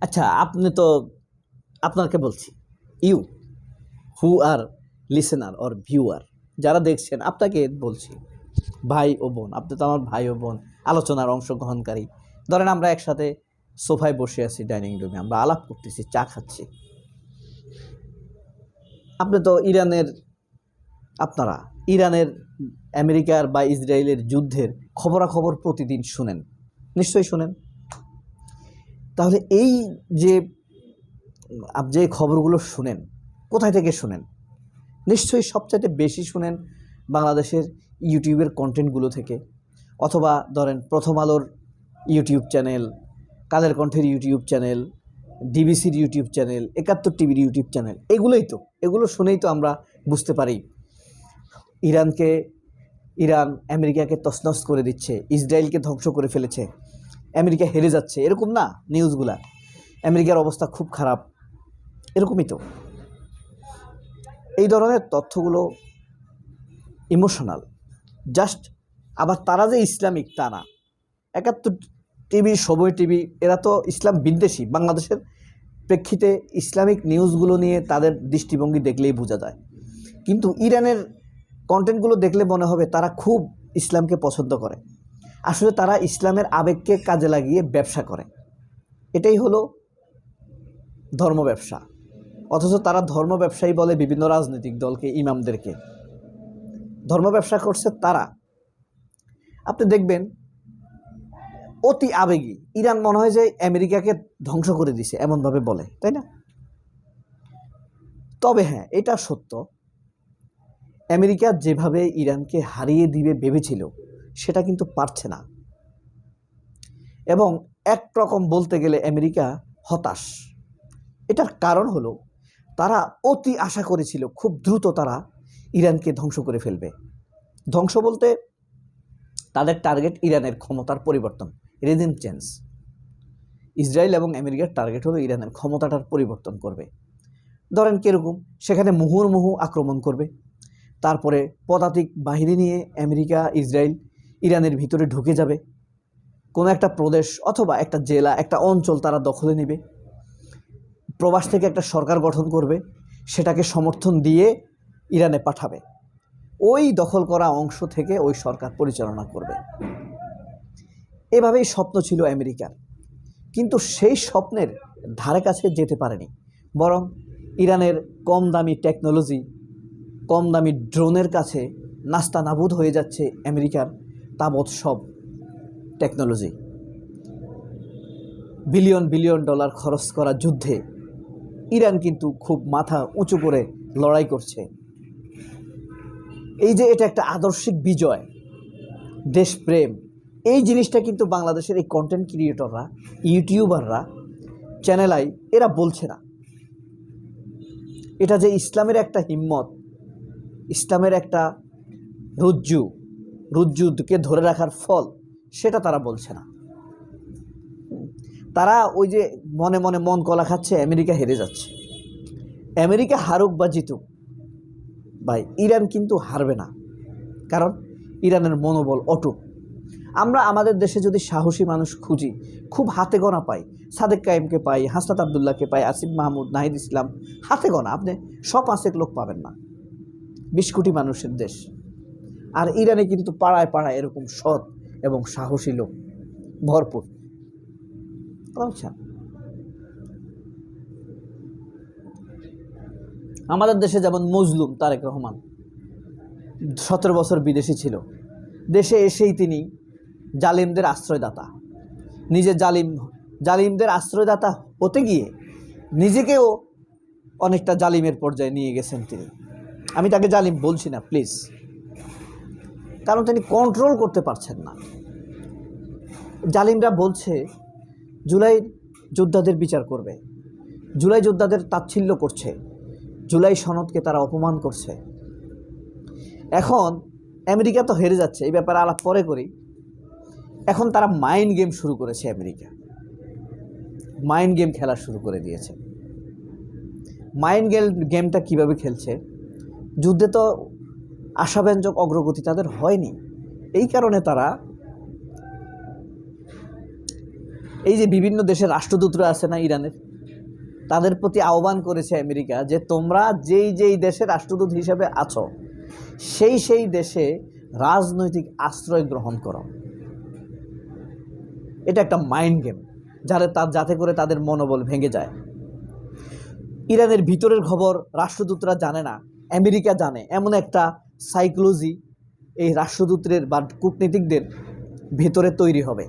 আচ্ছা, আপনি তো আপনাকে বলছি, you who are listener or viewer, যারা দেখছেন আপনাকে বলছি, ভাই ও বোন, আপনি তো আমার ভাই ও বোন, আলোচনার অংশগ্রহণকারী। ধরেন আমরা একসাথে সোফায় বসে আছি, ডাইনিং রুমে আমরা আলাপ করতেছি, চা খাচ্ছি। আপনি তো আপনারা ইরানের, আমেরিকার বা ইসরায়েলের যুদ্ধের খবরাখবর প্রতিদিন শুনেন, নিশ্চয়ই শুনেন। তাহলে এই যে যে খবরগুলো শুনেন, কোথায় থেকে শুনেন? নিশ্চয়ই সবচাইতে বেশি শুনেন বাংলাদেশের ইউটিউবের কন্টেন্টগুলো থেকে, অথবা ধরেন প্রথম আলোর ইউটিউব চ্যানেল, কালের কণ্ঠের ইউটিউব চ্যানেল, ডিবিসির ইউটিউব চ্যানেল, ৭১ টিভির ইউটিউব চ্যানেল। এগুলো শুনেই তো আমরা বুঝতে পারি ইরান আমেরিকাকে তছনছ করে দিচ্ছে, ইসরায়েলকে ধ্বংস করে ফেলেছে, আমেরিকা হেরে যাচ্ছে, এরকম না নিউজগুলা, আমেরিকার অবস্থা খুব খারাপ, এরকমই তো। এই ধরনের তথ্যগুলো ইমোশনাল জাস্ট। আবার তারা যে ইসলামিক তা না। ৭১ টিভি, সময় টিভি, এরা তো ইসলাম বিদ্বেষী। বাংলাদেশের প্রেক্ষিতে ইসলামিক নিউজগুলো নিয়ে তাদের দৃষ্টিভঙ্গি দেখলেই বোঝা যায়। কিন্তু ইরানের কন্টেন্টগুলো দেখলে মনে হবে তারা খুব ইসলামকে পছন্দ করে। আসলে তারা ইসলামের আবেগকে কাজে লাগিয়ে ব্যবসা করে। এটাই হলো ধর্ম ব্যবসা। অথচ তারা ধর্ম ব্যবসায়ী বলে বিভিন্ন রাজনৈতিক দলকে, ইমামদেরকে। ধর্ম ব্যবসা করছে তারা। আপনি দেখবেন অতি আবেগী ইরান মনে হয় যে আমেরিকাকে ধ্বংস করে দিছে, এমনভাবে বলে, তাই না? তবে হ্যাঁ, এটা সত্য, আমেরিকা যেভাবে ইরানকে হারিয়ে দিবে ভেবেছিল সেটা কিন্তু পারছে না। এবং একরকম বলতে গেলে আমেরিকা হতাশ। এটার কারণ হলো তারা অতি আশা করেছিল খুব দ্রুত তারা ইরানকে ধ্বংস করে ফেলবে। ধ্বংস বলতে তাদের টার্গেট ইরানের ক্ষমতার পরিবর্তন, রেজিম চেঞ্জ। ইসরায়েল এবং আমেরিকার টার্গেট হলো ইরানের ক্ষমতাটার পরিবর্তন করবে। ধরেন কীরকম, সেখানে মুহুর্মুহু আক্রমণ করবে, তারপরে পদাতিক বাহিনী নিয়ে আমেরিকা, ইসরায়েল ইরানের ভিতরে ঢুকে যাবে, কোনো একটা প্রদেশ অথবা একটা জেলা, একটা অঞ্চল তারা দখলে নেবে, প্রবাস থেকে একটা সরকার গঠন করবে, সেটাকে সমর্থন দিয়ে ইরানে পাঠাবে, ওই দখল করা অংশ থেকে ওই সরকার পরিচালনা করবে। এভাবেই স্বপ্ন ছিল আমেরিকার। কিন্তু সেই স্বপ্নের ধারে কাছে যেতে পারেনি, বরং ইরানের কম দামি টেকনোলজি, কম দামি ড্রোনের কাছে নাস্তানাবুদ হয়ে যাচ্ছে আমেরিকার তাবৎ সব টেকনোলজি। বিলিয়ন বিলিয়ন ডলার খরচ করা যুদ্ধে ইরান কিন্তু খুব মাথা উঁচু করে লড়াই করছে। এই যে এটা একটা আদর্শিক বিজয়, দেশপ্রেম, এই জিনিসটা কিন্তু বাংলাদেশের এই কন্টেন্ট ক্রিয়েটররা, ইউটিউবাররা, চ্যানেলাই এরা বলছে না। এটা যে ইসলামের একটা হিম্মত, ইসলামের একটা রুজ্জুকে ধরে রাখার ফল, সেটা তারা বলছে না। তারা ওই যে মনে মনে মন কলা খাচ্ছে আমেরিকা হেরে যাচ্ছে। আমেরিকা হারুক বা জিতুক ভাই, ইরান কিন্তু হারবে না, কারণ ইরানের মনোবল অটুট। আমরা আমাদের দেশে যদি সাহসী মানুষ খুঁজি, খুব হাতে গোনা পাই। সাদেক কায়েমকে পাই, হাসনাত আবদুল্লাহকে পাই, আসিফ মাহমুদ, নাহিদ ইসলাম, হাতে গোনা, আপনি 100-5 লোক পাবেন না। 20 কোটি মানুষের দেশ। আর ইরানে কিন্তু পাড়ায় পাড়ায় এরকম সৎ এবং সাহসী লোক ভরপুর। আচ্ছা, আমাদের দেশে যেমন মজলুম তারেক রহমান 17 বছর বিদেশি ছিল, দেশে এসেই তিনি জালিমদের আশ্রয়দাতা, নিজে জালিমদের আশ্রয়দাতা হতে গিয়ে নিজেকেও অনেকটা জালিমের পর্যায়ে নিয়ে গেছেন তিনি। আমি তাকে জালিম বলছি না প্লিজ, কারণ তিনি কন্ট্রোল করতে পারছেন না। জালিমরা বলছে জুলাই যোদ্ধাদের বিচার করবে, জুলাই যোদ্ধাদের তাচ্ছিল্য করছে, জুলাই সনদকে তারা অপমান করছে। এখন আমেরিকা তো হেরে যাচ্ছে, এই ব্যাপারে আলাপ পরে করি। এখন তারা মাইন্ড গেম শুরু করেছে, আমেরিকা মাইন্ড গেম খেলা শুরু করে দিয়েছে। মাইন্ড গেমটা কিভাবে খেলছে? যুদ্ধে তো আশাব্যঞ্জক অগ্রগতি তাদের হয়নি, এই কারণে তারা এই যে বিভিন্ন দেশের রাষ্ট্রদূতরা আছে না ইরানের, তাদের প্রতি আহ্বান করেছে আমেরিকা যে তোমরা যেই যেই দেশের রাষ্ট্রদূত হিসেবে আছো সেই সেই দেশে রাজনৈতিক আশ্রয় গ্রহণ করো। এটা একটা মাইন্ড গেম, যাতে করে তাদের মনোবল ভেঙে যায়। ইরানের ভিতরের খবর রাষ্ট্রদূতরা জানে না, আমেরিকা জানে, এমন একটা সাইকোলজি এই রাষ্ট্রদূতের বা কূটনীতিকদের ভেতরে তৈরি হবে,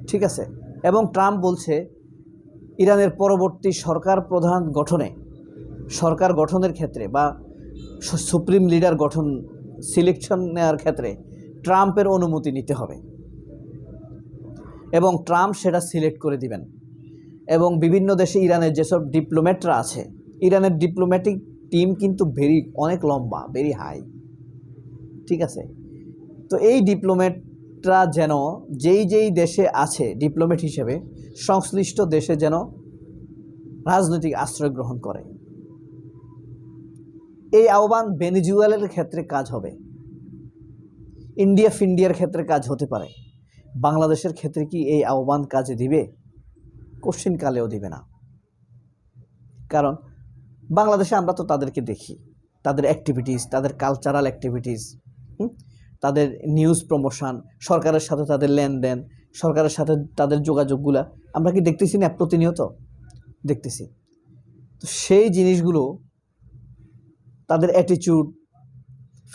ঠিক আছে। এবং ট্রাম্প বলছে ইরানের পরবর্তী সরকার গঠনের ক্ষেত্রে বা সুপ্রিম লিডার সিলেকশন নেওয়ার ক্ষেত্রে ট্রাম্পের অনুমতি নিতে হবে এবং ট্রাম্প সেটা সিলেক্ট করে দিবেন। এবং বিভিন্ন দেশে ইরানের যেসব ডিপ্লোম্যাটরা আছে, ইরানের ডিপ্লোম্যাটিক টিম কিন্তু অনেক লম্বা, ভেরি হাই, ঠিক আছে। তো এই ডিপ্লোম্যাটরা যেন যেই দেশে আছে ডিপ্লোম্যাট হিসেবে সংশ্লিষ্ট দেশে যেন রাজনৈতিক আশ্রয় গ্রহণ করে। এই আহ্বান ভেনেজুয়েলার ক্ষেত্রে কাজ হবে, ইন্ডিয়ার ক্ষেত্রে কাজ হতে পারে। বাংলাদেশের ক্ষেত্রে কি এই আহ্বান কাজে দিবে? কোশ্চিন কালেও দিবে না। কারণ বাংলাদেশে আমরা তো তাদেরকে দেখি, তাদের অ্যাক্টিভিটিস, তাদের কালচারাল অ্যাক্টিভিটিস, তাদের নিউজ প্রমোশন, সরকারের সাথে তাদের লেনদেন, সরকারের সাথে তাদের যোগাযোগগুলা আমরা কি দেখতেছি না? প্রতিনিয়ত দেখতেছি। তো সেই জিনিসগুলো, তাদের attitude,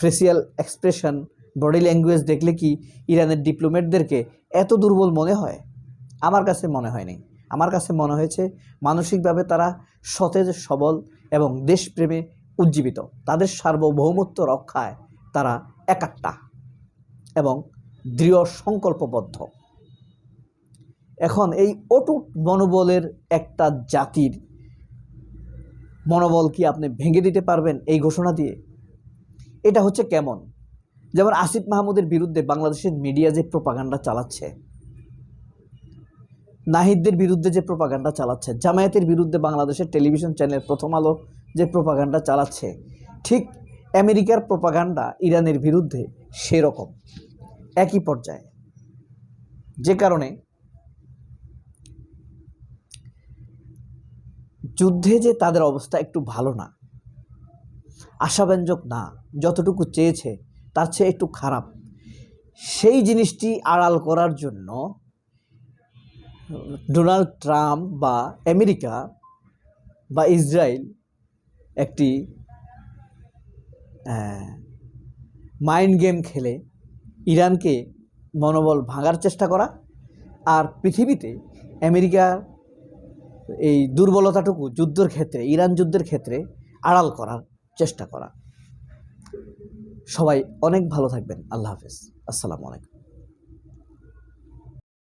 facial expression, body language দেখলে কি ইরানের ডিপ্লোম্যাটদেরকে এত দুর্বল মনে হয়? আমার কাছে মনে হয়নি। আমার কাছে মনে হয়েছে মানসিকভাবে তারা সতেজ, সবল এবং দেশপ্রেমে উজ্জীবিত। তাদের সার্বভৌমত্ব রক্ষায় তারা একাট্টা এবং দৃঢ় সংকল্পবদ্ধ। এখন এই অটুট মনোবলের একটা জাতির মনোবল কি আপনি ভেঙে দিতে পারবেন এই ঘোষণা দিয়ে? এটা হচ্ছে কেমন, যেমন আসিফ মাহমুদের বিরুদ্ধে বাংলাদেশের মিডিয়া যে প্রোপাগান্ডা চালাচ্ছে, নাহিদদের বিরুদ্ধে যে প্রোপাগান্ডা চালাচ্ছে, জামায়াতের বিরুদ্ধে বাংলাদেশের টেলিভিশন চ্যানেল প্রথম আলো যে প্রোপাগান্ডা চালাচ্ছে, ঠিক আমেরিকার প্রোপাগান্ডা ইরানের বিরুদ্ধে সেরকম একই পর্যায়ে। যে কারণে যুদ্ধে যে তাদের অবস্থা একটু ভালো না, আশাব্যঞ্জক না, যতটুকু চেয়েছে তার চেয়ে একটু খারাপ, সেই জিনিসটি আড়াল করার জন্য ডোনাল্ড ট্রাম্প বা আমেরিকা বা ইসরায়েল একটি মাইন্ড গেম খেলে ইরানকে মনোবল ভাঙার চেষ্টা করা, আর পৃথিবীতে আমেরিকা এই দুর্বলতাটুকু যুদ্ধের ক্ষেত্রে, ইরান যুদ্ধের ক্ষেত্রে আড়াল করার চেষ্টা করা। সবাই অনেক ভালো থাকবেন। আল্লাহ হাফেজ। আসসালামু আলাইকুম।